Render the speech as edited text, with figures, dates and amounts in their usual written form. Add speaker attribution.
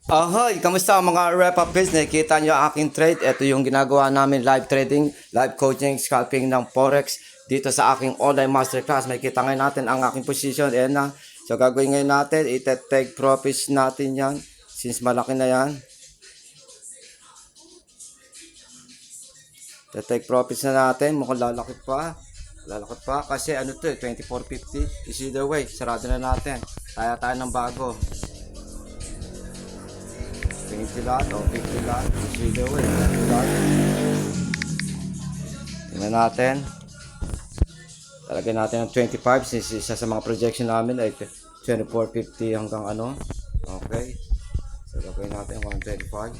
Speaker 1: Ahoy! Kamusta mga rep up guys? Nakikita nyo ang aking trade. Ito yung ginagawa namin live trading, live coaching, scalping ng Forex dito sa aking online masterclass. Makikita ngayon natin ang aking position. Ayan na. So gagawin ngayon natin, ite-take profits natin yan. Since malaki na yan. Ite-take profits na natin. Mukhang lalaki pa. Lalaki pa. Kasi ano to 24.50. Is either way. Sarado na natin. Tayo ng bago. 20 lahat o 50 lahat. Either way, 20 lahat. Tingnan natin. Talagyan natin ng 25 since isa sa mga projection namin ay 24.50 hanggang ano. Okay. So, gagawin natin 125.